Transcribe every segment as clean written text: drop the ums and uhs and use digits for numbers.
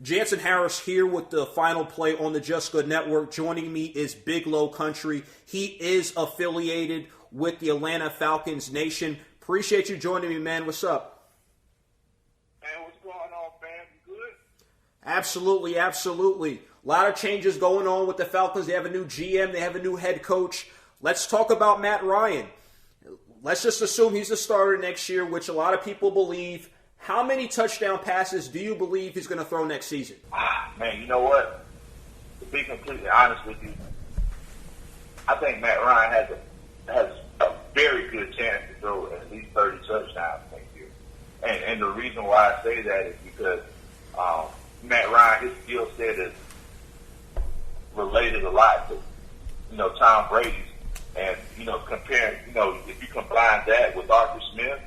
Jansen Harris here with the final play on the Just Good Network. Joining me is Big Kuntry Low. He is affiliated with the Atlanta Falcons Nation. Appreciate you joining me, man. What's up? Man, what's going on, fam? You good? Absolutely, absolutely. A lot of changes going on with the Falcons. They have a new GM. They have a new head coach. Let's talk about Matt Ryan. Let's just assume he's the starter next year, which a lot of people believe. How many touchdown passes do you believe he's going to throw next season? Man, you know what? To be completely honest with you, I think Matt Ryan has a very good chance to throw at least 30 touchdowns next year. And the reason why I say that is because Matt Ryan, his skill set is related a lot to, Tom Brady's. And, comparing, if you combine that with Arthur Smith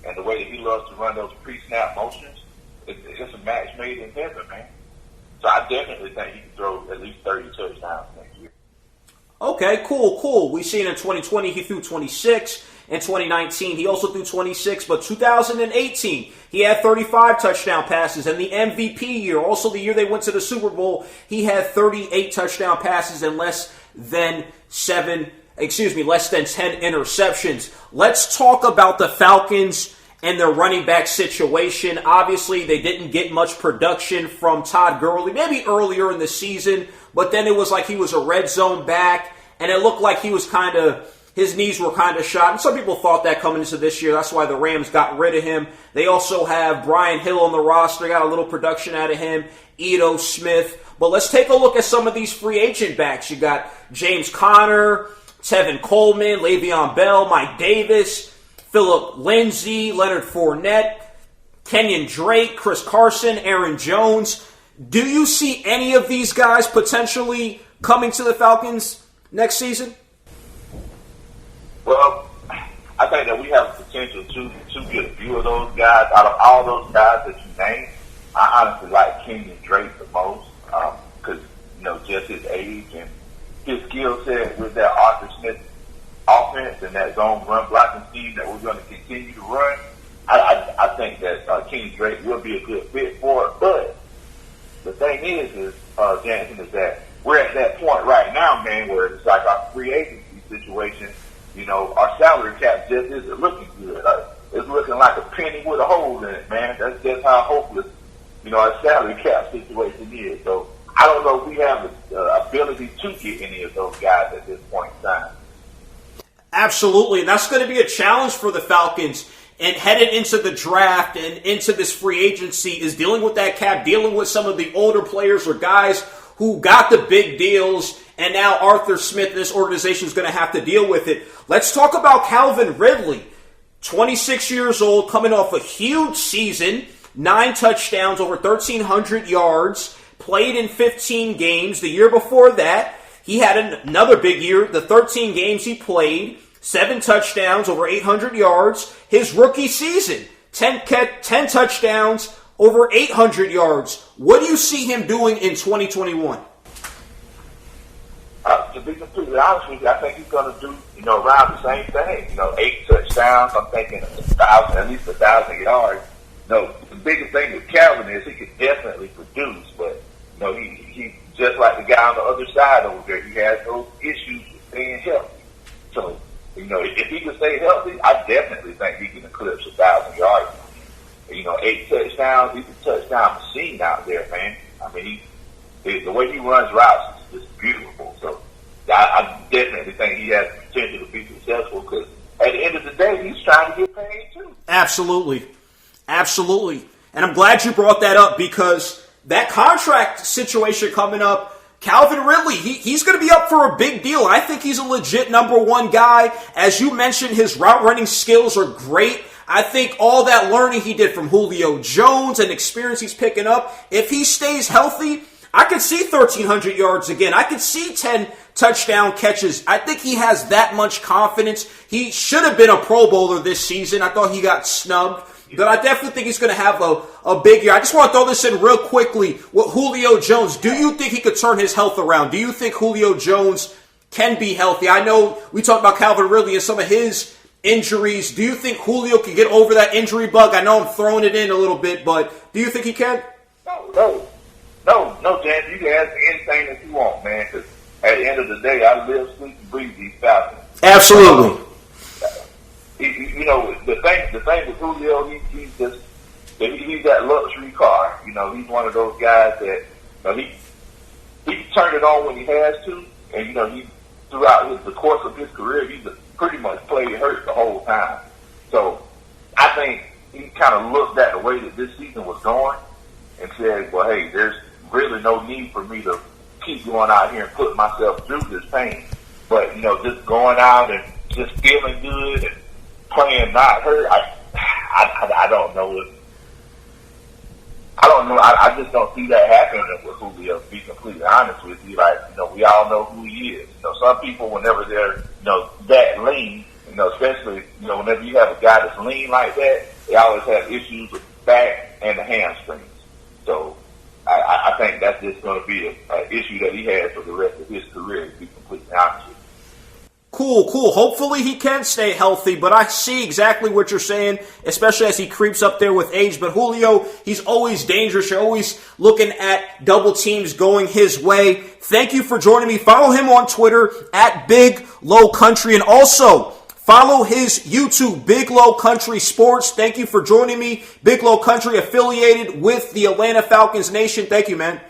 and the way that he loves to run those pre-snap motions, it's a match made in heaven, man. So I definitely think he can throw at least 30 touchdowns next year. Okay, cool. We've seen in 2020 he threw 26. In 2019 he also threw 26. But 2018 he had 35 touchdown passes. And the MVP year, also the year they went to the Super Bowl, he had 38 touchdown passes and less than 10 interceptions. Let's talk about the Falcons and their running back situation. Obviously, they didn't get much production from Todd Gurley, maybe earlier in the season, but then it was like he was a red zone back, and it looked like he was his knees were kind of shot, and some people thought that coming into this year. That's why the Rams got rid of him. They also have Brian Hill on the roster, got a little production out of him, Ito Smith. But let's take a look at some of these free agent backs. You got James Conner, Tevin Coleman, Le'Veon Bell, Mike Davis, Phillip Lindsay, Leonard Fournette, Kenyon Drake, Chris Carson, Aaron Jones. Do you see any of these guys potentially coming to the Falcons next season? Well, I think that we have the potential to get a few of those guys. Out of all those guys that you named, I honestly like Kenyon Drake the most because, just his age and his skill set with that Arthur Smith offense and that zone run blocking scheme that we're going to continue to run. I think that Kenyon Drake will be a good fit for it. But the thing is Jansen, is that we're at that point right now, man, where it's like our free agency situation. Our salary cap just isn't looking good. It's looking like a penny with a hole in it, man. That's just how hopeless, our salary cap situation is. So I don't know if we have the ability to get any of those guys at this point in time. Absolutely, and that's going to be a challenge for the Falcons. And headed into the draft and into this free agency is dealing with that cap, dealing with some of the older players or guys who got the big deals, and now Arthur Smith and this organization is going to have to deal with it. Let's talk about Calvin Ridley, 26 years old, coming off a huge season, 9 touchdowns, over 1,300 yards, played in 15 games. The year before that, he had another big year. The 13 games he played, 7 touchdowns, over 800 yards. His rookie season, 10 touchdowns, over 800 yards. What do you see him doing in 2021? To be completely honest with you, I think he's going to do, around the same thing. 8 touchdowns. I'm thinking at least 1,000 yards. The biggest thing with Calvin is he can definitely produce, but he just like the guy on the other side over there, he has those issues with staying healthy. So, if he can stay healthy, I definitely think he can eclipse 1,000 yards. 8 touchdowns, he's a touchdown machine out there, man. I mean, the way he runs routes is just beautiful. So, I definitely think he has the potential to be successful because at the end of the day, he's trying to get paid too. Absolutely. And I'm glad you brought that up because that contract situation coming up, Calvin Ridley, he's going to be up for a big deal. I think he's a legit number one guy. As you mentioned, his route running skills are great. I think all that learning he did from Julio Jones and experience he's picking up, if he stays healthy, I could see 1,300 yards again. I could see 10 touchdown catches. I think he has that much confidence. He should have been a Pro Bowler this season. I thought he got snubbed. But I definitely think he's going to have a big year. I just want to throw this in real quickly. With Julio Jones, do you think he could turn his health around? Do you think Julio Jones can be healthy? I know we talked about Calvin Ridley and some of his injuries. Do you think Julio can get over that injury bug? I know I'm throwing it in a little bit, but do you think he can? No. no, Jan, you can ask me anything that you want, man, because at the end of the day, I live, sleep, and breathe these Falcons. Absolutely. You know, the thing with Julio, he's that luxury car. You know, he's one of those guys that, you know, he can turn it on when he has to, and, you know, throughout the course of his career, he's pretty much played hurt the whole time. So I think he kind of looked at the way that this season was going and said, well, hey, there's really no need for me to keep going out here and put myself through this pain. But, you know, just going out and just feeling good and playing not hurt, I don't know if I don't know. I just don't see that happening with Julio, to be completely honest with you. Like, you know, we all know who he is. You know, some people, whenever they're, you know, that lean, you know, especially, you know, whenever you have a guy that's lean like that, they always have issues with the back and the hamstrings. So I think that's just going to be an issue that he has for the rest of his career, to be completely honest with you. Cool. Hopefully he can stay healthy, but I see exactly what you're saying, especially as he creeps up there with age. But Julio, he's always dangerous. You're always looking at double teams going his way. Thank you for joining me. Follow him on Twitter at Big Low Country, and also follow his YouTube, Big Low Country Sports. Thank you for joining me. Big Low Country affiliated with the Atlanta Falcons Nation. Thank you, man.